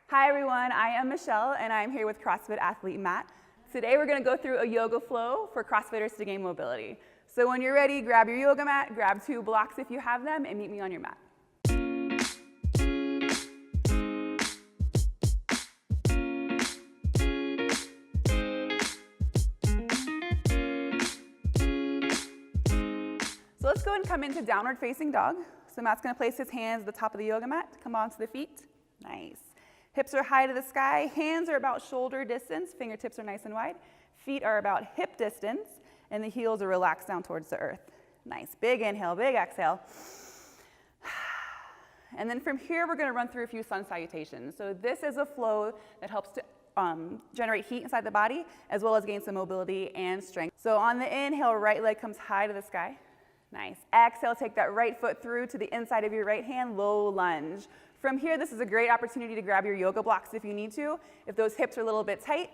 Hi everyone, I am Michelle and I'm here with CrossFit athlete Matt. Today we're going to go through a yoga flow for CrossFitters to gain mobility. So when you're ready, grab your yoga mat, grab 2 blocks if you have them, and meet me on your mat. So let's go ahead and come into downward facing dog. So Matt's going to place his hands at the top of the yoga mat, come onto the feet. Nice. Hips are high to the sky, hands are about shoulder distance, fingertips are nice and wide, feet are about hip distance, and the heels are relaxed down towards the earth. Nice, big inhale, big exhale. And then from here, we're gonna run through a few sun salutations. So this is a flow that helps to generate heat inside the body, as well as gain some mobility and strength. So on the inhale, right leg comes high to the sky. Nice. Exhale, take that right foot through to the inside of your right hand, low lunge. From here, this is a great opportunity to grab your yoga blocks if you need to. If those hips are a little bit tight,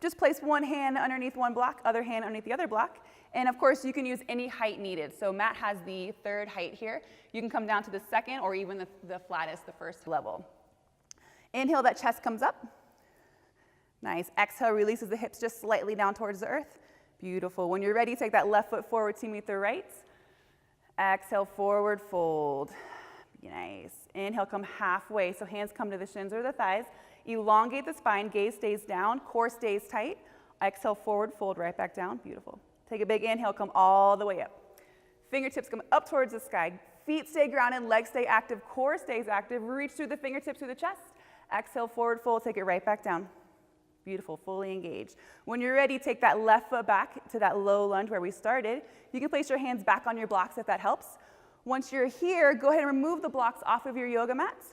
just place one hand underneath one block, other hand underneath the other block. And of course, you can use any height needed. So Matt has the 3rd height here. You can come down to the 2nd or even the flattest, the 1st level. Inhale, that chest comes up. Nice. Exhale, releases the hips just slightly down towards the earth. Beautiful. When you're ready, take that left foot forward to meet the right. Exhale, forward fold. Nice. Inhale, come halfway, so hands come to the shins or the thighs. Elongate the spine, gaze stays down, core stays tight. Exhale, forward fold, right back down. Beautiful. Take a big inhale, come all the way up. Fingertips come up towards the sky. Feet stay grounded, legs stay active, core stays active. Reach through the fingertips through the chest. Exhale, forward fold, take it right back down. Beautiful, fully engaged. When you're ready, take that left foot back to that low lunge where we started. You can place your hands back on your blocks if that helps. Once you're here, go ahead and remove the blocks off of your yoga mats.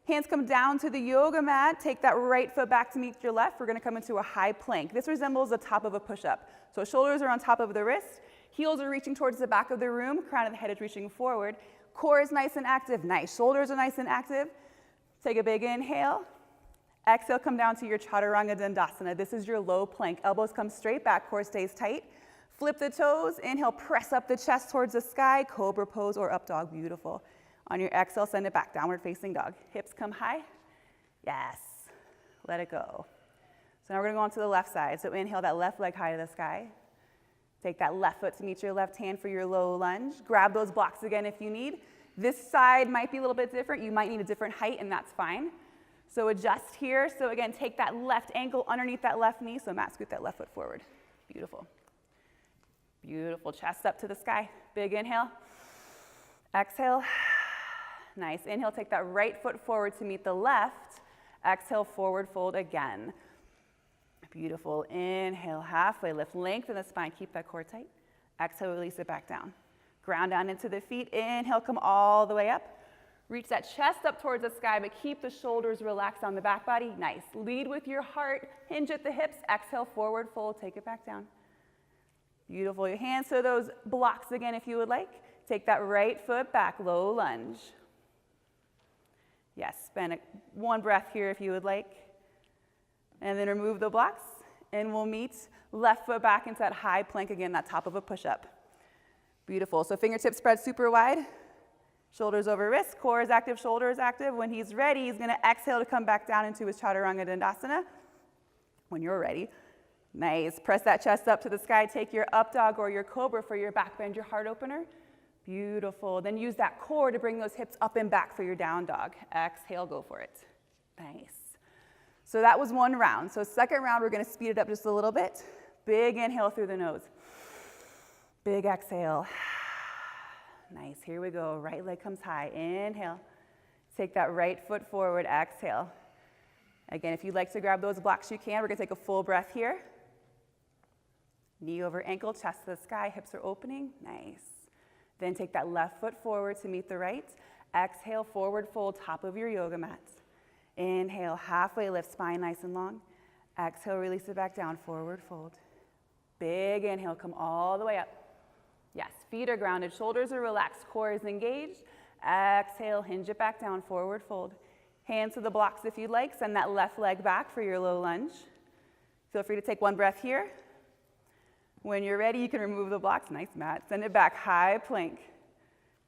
Hands come down to the yoga mat. Take that right foot back to meet your left. We're going to come into a high plank. This resembles the top of a push-up. So shoulders are on top of the wrist. Heels are reaching towards the back of the room. Crown of the head is reaching forward. Core is nice and active. Nice. Shoulders are nice and active. Take a big inhale. Exhale, come down to your Chaturanga Dandasana. This is your low plank. Elbows come straight back. Core stays tight. Flip the toes, inhale, press up the chest towards the sky, Cobra pose or up dog, beautiful. On your exhale, send it back, downward facing dog. Hips come high, yes, let it go. So now we're gonna go on to the left side. So inhale that left leg high to the sky. Take that left foot to meet your left hand for your low lunge. Grab those blocks again if you need. This side might be a little bit different. You might need a different height and that's fine. So adjust here. So again, take that left ankle underneath that left knee. So Matt, scoot that left foot forward, beautiful. Beautiful, chest up to the sky. Big inhale, exhale. Nice, inhale, take that right foot forward to meet the left. Exhale, forward fold again. Beautiful, inhale, halfway lift, lengthen the spine, keep that core tight. Exhale, release it back down. Ground down into the feet, inhale, come all the way up. Reach that chest up towards the sky, but keep the shoulders relaxed on the back body. Nice, lead with your heart, hinge at the hips. Exhale, forward fold, take it back down. Beautiful. Your hands to those blocks again if you would like. Take that right foot back, low lunge. Yes, spend one breath here if you would like. And then remove the blocks and we'll meet left foot back into that high plank again, that top of a push-up. Beautiful. So fingertips spread super wide. Shoulders over wrist, core is active, shoulder is active. When he's ready, he's going to exhale to come back down into his Chaturanga Dandasana. When you're ready. Nice. Press that chest up to the sky. Take your up dog or your Cobra for your back bend, your heart opener. Beautiful. Then use that core to bring those hips up and back for your down dog. Exhale, go for it. Nice. So that was one round. So second round, we're going to speed it up just a little bit. Big inhale through the nose. Big exhale. Nice. Here we go. Right leg comes high. Inhale. Take that right foot forward. Exhale. Again, if you'd like to grab those blocks, you can. We're going to take a full breath here. Knee over ankle, chest to the sky, hips are opening. Nice. Then take that left foot forward to meet the right. Exhale, forward fold, top of your yoga mat. Inhale, halfway lift, spine nice and long. Exhale, release it back down, forward fold. Big inhale, come all the way up. Yes, feet are grounded, shoulders are relaxed, core is engaged. Exhale, hinge it back down, forward fold. Hands to the blocks if you'd like. Send that left leg back for your low lunge. Feel free to take one breath here. When you're ready, you can remove the blocks. Nice, Matt. Send it back, high plank.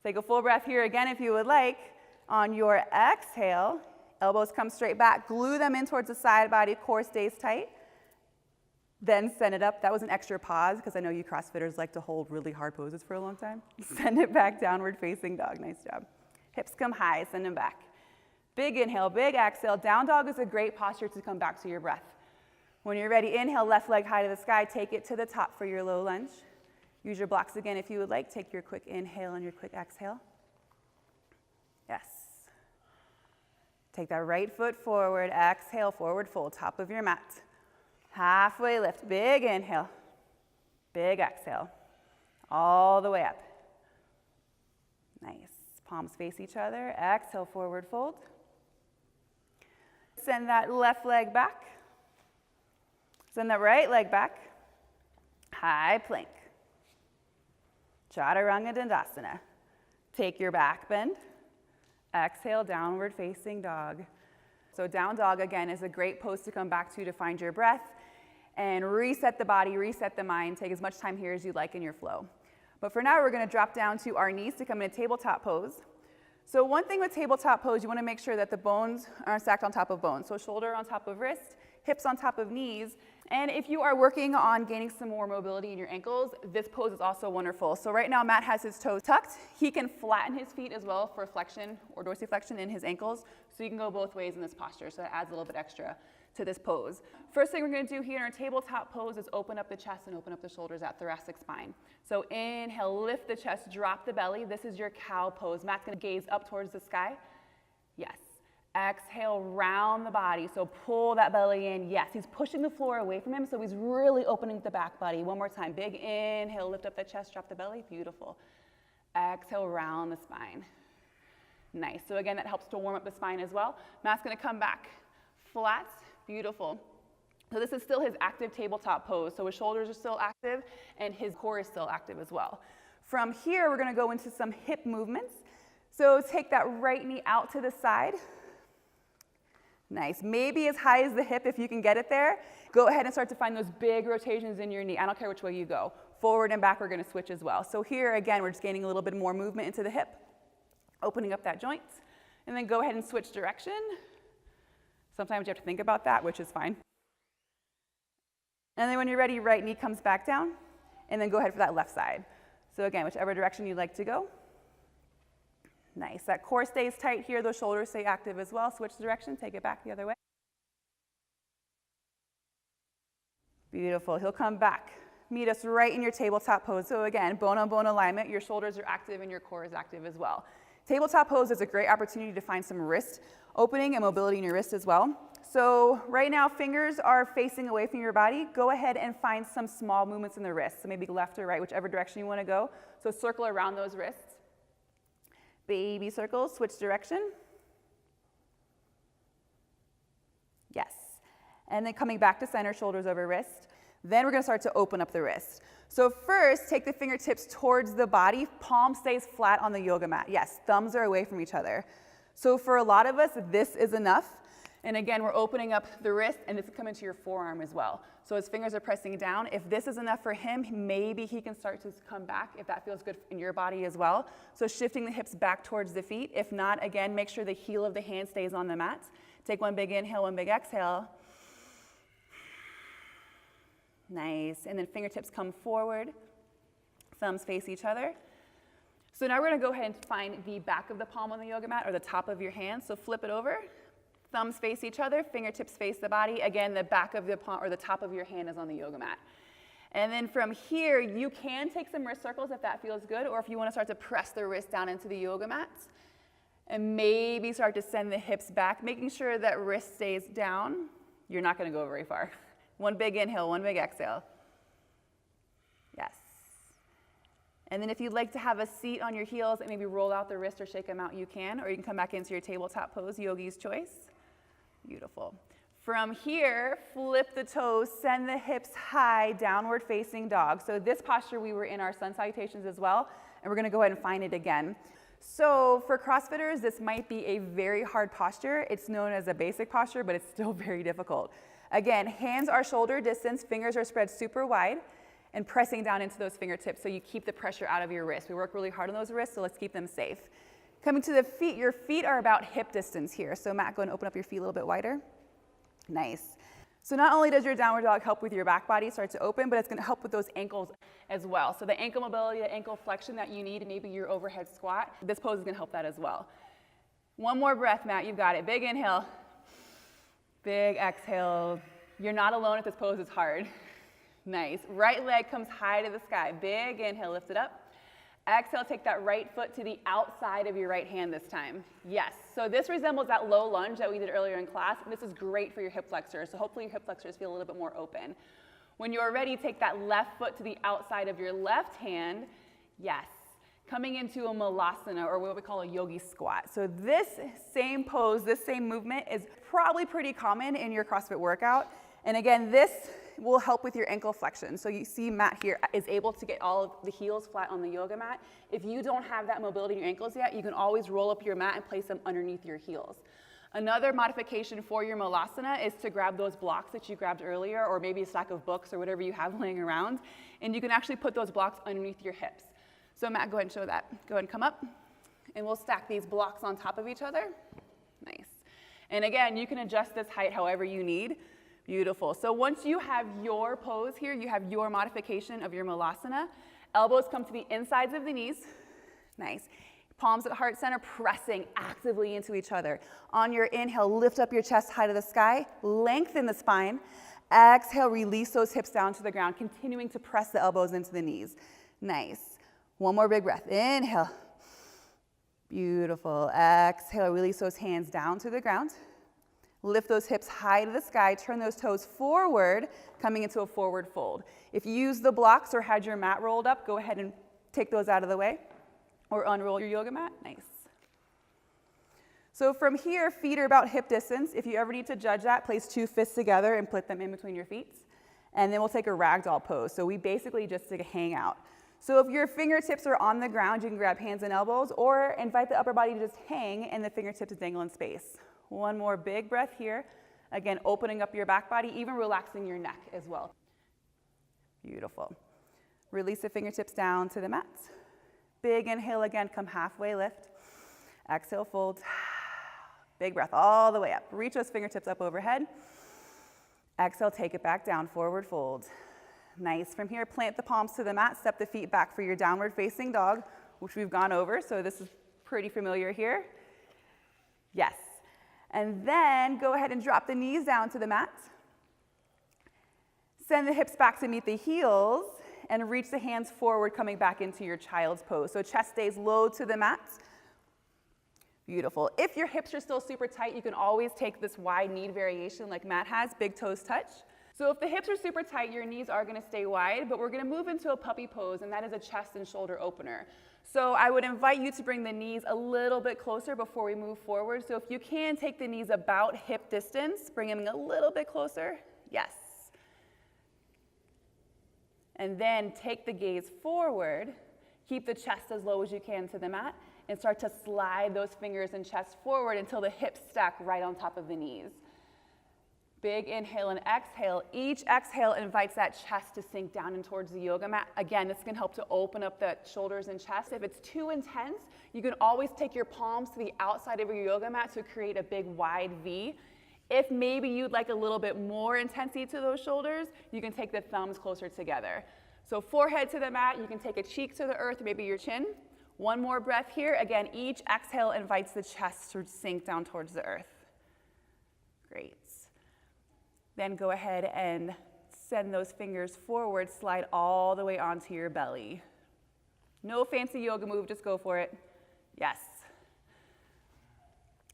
Take a full breath here again if you would like. On your exhale, Elbows come straight back, glue them in towards the side body, core stays tight. Then send it up. That was an extra pause because I know you CrossFitters like to hold really hard poses for a long time. Send it back, downward facing dog. Nice job. Hips come high, send them back. Big inhale, big exhale. Down dog is a great posture to come back to your breath. When you're ready, inhale, left leg high to the sky. Take it to the top for your low lunge. Use your blocks again if you would like. Take your quick inhale and your quick exhale. Yes. Take that right foot forward. Exhale, forward fold, top of your mat. Halfway lift, big inhale, big exhale, all the way up. Nice. Palms face each other. Exhale, forward fold. Send that left leg back. Send that right leg back. High plank. Chaturanga Dandasana. Take your back bend. Exhale, downward facing dog. So down dog, again, is a great pose to come back to find your breath and reset the body, reset the mind. Take as much time here as you like in your flow. But for now, we're going to drop down to our knees to come in a tabletop pose. So one thing with tabletop pose, you want to make sure that the bones are stacked on top of bones. So shoulder on top of wrist, hips on top of knees. And if you are working on gaining some more mobility in your ankles, this pose is also wonderful. So right now, Matt has his toes tucked. He can flatten his feet as well for flexion or dorsiflexion in his ankles. So you can go both ways in this posture. So it adds a little bit extra to this pose. First thing we're going to do here in our tabletop pose is open up the chest and open up the shoulders at thoracic spine. So inhale, lift the chest, drop the belly. This is your cow pose. Matt's going to gaze up towards the sky. Yes. Exhale, round the body. So pull that belly in. Yes, he's pushing the floor away from him, so he's really opening the back body. One more time. Big inhale, lift up the chest, drop the belly. Beautiful. Exhale, round the spine. Nice. So again, that helps to warm up the spine as well. Matt's going to come back flat. Beautiful. So this is still his active tabletop pose. So his shoulders are still active and his core is still active as well. From here, we're going to go into some hip movements. So take that right knee out to the side. Nice. Maybe as high as the hip if you can get it there. Go ahead and start to find those big rotations in your knee. I don't care which way you go. Forward and back, we're going to switch as well. So here, again, we're just gaining a little bit more movement into the hip, opening up that joint, and then go ahead and switch direction. Sometimes you have to think about that, which is fine. And then when you're ready, right knee comes back down, and then go ahead for that left side. So again, whichever direction you'd like to go. Nice. That core stays tight here. Those shoulders stay active as well. Switch direction. Take it back the other way. Beautiful. He'll come back. Meet us right in your tabletop pose. So again, bone-on-bone alignment. Your shoulders are active and your core is active as well. Tabletop pose is a great opportunity to find some wrist opening and mobility in your wrist as well. So right now, fingers are facing away from your body. Go ahead and find some small movements in the wrist. So maybe left or right, whichever direction you want to go. So circle around those wrists. Baby circles, switch direction. Yes. And then coming back to center, shoulders over wrist. Then we're going to start to open up the wrist. So first, take the fingertips towards the body. Palm stays flat on the yoga mat. Yes, thumbs are away from each other. So for a lot of us, this is enough. And again, we're opening up the wrist, and this is coming to your forearm as well. So his fingers are pressing down. If this is enough for him, maybe he can start to come back if that feels good in your body as well. So shifting the hips back towards the feet. If not, again, make sure the heel of the hand stays on the mat. Take one big inhale, one big exhale. Nice. And then fingertips come forward. Thumbs face each other. So now we're going to go ahead and find the back of the palm on the yoga mat or the top of your hand. So flip it over. Thumbs face each other, fingertips face the body. Again, the back of the palm or the top of your hand is on the yoga mat. And then from here, you can take some wrist circles if that feels good, or if you want to start to press the wrist down into the yoga mats. And maybe start to send the hips back, making sure that wrist stays down. You're not going to go very far. One big inhale, one big exhale. Yes. And then if you'd like to have a seat on your heels and maybe roll out the wrist or shake them out, you can. Or you can come back into your tabletop pose, yogi's choice. Beautiful. From here, flip the toes, send the hips high, downward facing dog. So this posture, we were in our Sun Salutations as well, and we're going to go ahead and find it again. So for CrossFitters, this might be a very hard posture. It's known as a basic posture, but it's still very difficult. Again, hands are shoulder distance, fingers are spread super wide, and pressing down into those fingertips so you keep the pressure out of your wrist. We work really hard on those wrists, so let's keep them safe. Coming to the feet, your feet are about hip distance here. So Matt, go and open up your feet a little bit wider. Nice. So not only does your downward dog help with your back body start to open, but it's going to help with those ankles as well. So the ankle mobility, the ankle flexion that you need in maybe your overhead squat, this pose is going to help that as well. One more breath, Matt, you've got it. Big inhale, big exhale. You're not alone if this pose is hard. Nice. Right leg comes high to the sky. Big inhale, lift it up. Exhale, take that right foot to the outside of your right hand this time. Yes, so this resembles that low lunge that we did earlier in class. This is great for your hip flexors, so hopefully your hip flexors feel a little bit more open. When you're ready, take that left foot to the outside of your left hand. Yes, coming into a Malasana, or what we call a yogi squat. So this same pose, this same movement is probably pretty common in your CrossFit workout. And again, this will help with your ankle flexion. So you see Matt here is able to get all of the heels flat on the yoga mat. If you don't have that mobility in your ankles yet, you can always roll up your mat and place them underneath your heels. Another modification for your Malasana is to grab those blocks that you grabbed earlier, or maybe a stack of books or whatever you have laying around, and you can actually put those blocks underneath your hips. So Matt, go ahead and show that. Go ahead and come up, and we'll stack these blocks on top of each other. Nice. And again, you can adjust this height however you need. Beautiful. So once you have your pose here, you have your modification of your Malasana. Elbows come to the insides of the knees. Nice. Palms at heart center, pressing actively into each other. On your inhale, lift up your chest high to the sky, lengthen the spine. Exhale, release those hips down to the ground, continuing to press the elbows into the knees. Nice. One more big breath. Inhale. Beautiful. Exhale, release those hands down to the ground. Lift those hips high to the sky, turn those toes forward, coming into a forward fold. If you use the blocks or had your mat rolled up, go ahead and take those out of the way or unroll your yoga mat. Nice. So from here, feet are about hip distance. If you ever need to judge that, place two fists together and put them in between your feet. And then we'll take a ragdoll pose. So we basically just hang out. So if your fingertips are on the ground, you can grab hands and elbows or invite the upper body to just hang and the fingertips to dangle in space. One more big breath here. Again, opening up your back body, even relaxing your neck as well. Beautiful. Release the fingertips down to the mat. Big inhale again, come halfway lift. Exhale, fold. Big breath all the way up. Reach those fingertips up overhead. Exhale, take it back down, forward fold. Nice. From here, plant the palms to the mat, step the feet back for your downward facing dog, which we've gone over, so this is pretty familiar here. Yes. And then go ahead and drop the knees down to the mat. Send the hips back to meet the heels and reach the hands forward, coming back into your child's pose. So chest stays low to the mat. Beautiful. If your hips are still super tight, you can always take this wide knee variation like Matt has, big toes touch. So if the hips are super tight, your knees are going to stay wide, but we're going to move into a puppy pose, and that is a chest and shoulder opener. So I would invite you to bring the knees a little bit closer before we move forward. So if you can, take the knees about hip distance, bring them a little bit closer. Yes. And then take the gaze forward, keep the chest as low as you can to the mat, and start to slide those fingers and chest forward until the hips stack right on top of the knees. Big inhale and exhale. Each exhale invites that chest to sink down and towards the yoga mat. Again, this can help to open up the shoulders and chest. If it's too intense, you can always take your palms to the outside of your yoga mat to create a big wide V. If maybe you'd like a little bit more intensity to those shoulders, you can take the thumbs closer together. So forehead to the mat, you can take a cheek to the earth, maybe your chin. One more breath here. Again, each exhale invites the chest to sink down towards the earth. Great. Then go ahead and send those fingers forward, slide all the way onto your belly. No fancy yoga move, just go for it. Yes.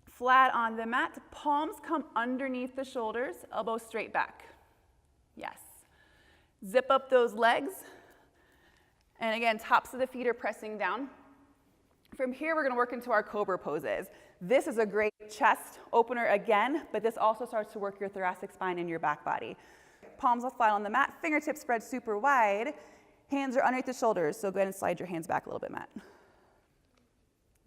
Flat on the mat, palms come underneath the shoulders, elbows straight back. Yes. Zip up those legs. And again, tops of the feet are pressing down. From here, we're going to work into our Cobra poses. This is a great chest opener again, but this also starts to work your thoracic spine and your back body. Palms will flat on the mat, fingertips spread super wide, hands are underneath the shoulders, so go ahead and slide your hands back a little bit, Matt.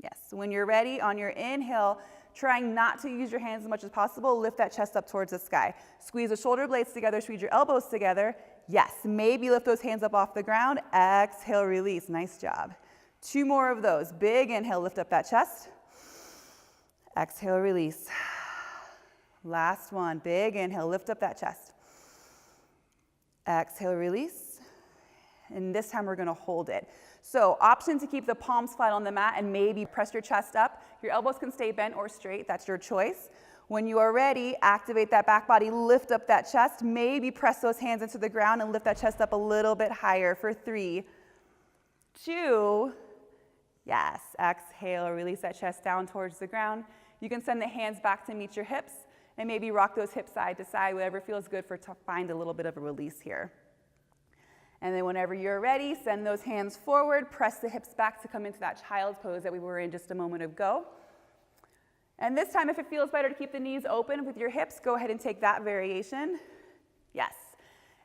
Yes, when you're ready, on your inhale, trying not to use your hands as much as possible, lift that chest up towards the sky. Squeeze the shoulder blades together, squeeze your elbows together. Yes, maybe lift those hands up off the ground. Exhale, release, nice job. 2 more of those. Big inhale, lift up that chest. Exhale, release. Last one, big inhale, lift up that chest. Exhale, release. And this time we're gonna hold it. So option to keep the palms flat on the mat and maybe press your chest up. Your elbows can stay bent or straight, that's your choice. When you are ready, activate that back body, lift up that chest, maybe press those hands into the ground and lift that chest up a little bit higher for 3, 2, yes, exhale, release that chest down towards the ground. You can send the hands back to meet your hips and maybe rock those hips side to side, whatever feels good to find a little bit of a release here. And then whenever you're ready, send those hands forward, press the hips back to come into that child's pose that we were in just a moment ago. And this time, if it feels better to keep the knees open with your hips, go ahead and take that variation. Yes.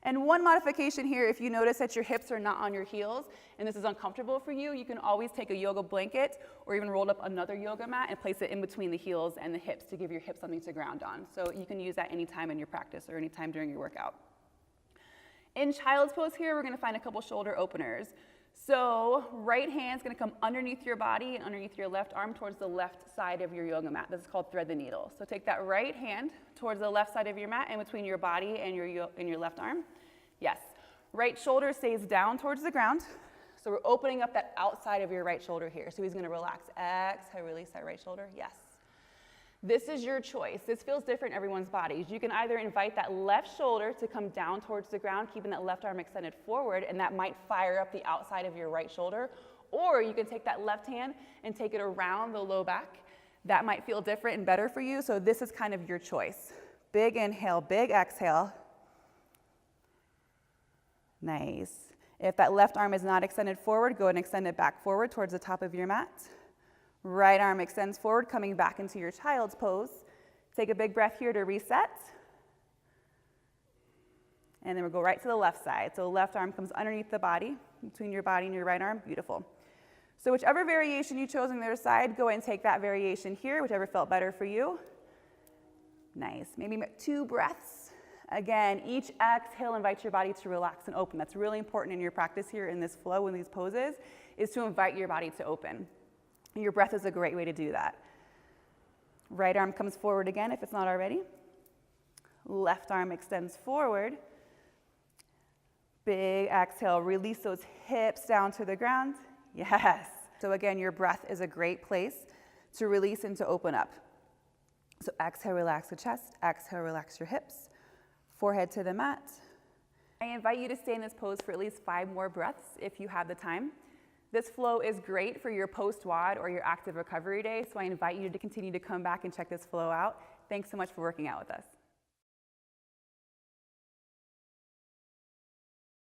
And one modification here, if you notice that your hips are not on your heels and this is uncomfortable for you, you can always take a yoga blanket or even roll up another yoga mat and place it in between the heels and the hips to give your hips something to ground on. So you can use that anytime in your practice or anytime during your workout. In child's pose here, we're gonna find a couple shoulder openers. So right hand's gonna come underneath your body and underneath your left arm towards the left side of your yoga mat. This is called thread the needle. So take that right hand towards the left side of your mat and between your body and your left arm. Yes. Right shoulder stays down towards the ground. So we're opening up that outside of your right shoulder here. So he's gonna relax. Exhale, release that right shoulder. Yes. This is your choice. This feels different in everyone's bodies. You can either invite that left shoulder to come down towards the ground, keeping that left arm extended forward, and that might fire up the outside of your right shoulder. Or you can take that left hand and take it around the low back. That might feel different and better for you, so this is kind of your choice. Big inhale, big exhale. Nice. If that left arm is not extended forward, go and extend it back forward towards the top of your mat. Right arm extends forward, coming back into your child's pose. Take a big breath here to reset. And then we'll go right to the left side. So left arm comes underneath the body, between your body and your right arm. Beautiful. So whichever variation you chose on the other side, go ahead and take that variation here, whichever felt better for you. Nice. Maybe 2 breaths. Again, each exhale invites your body to relax and open. That's really important in your practice here in this flow, in these poses, is to invite your body to open. Your breath is a great way to do that. Right arm comes forward again if it's not already. Left arm extends forward. Big exhale, release those hips down to the ground. Yes. So again, your breath is a great place to release and to open up. So exhale, relax the chest. Exhale, relax your hips. Forehead to the mat. I invite you to stay in this pose for at least 5 more breaths if you have the time. This flow is great for your post-WOD or your active recovery day, so I invite you to continue to come back and check this flow out. Thanks so much for working out with us.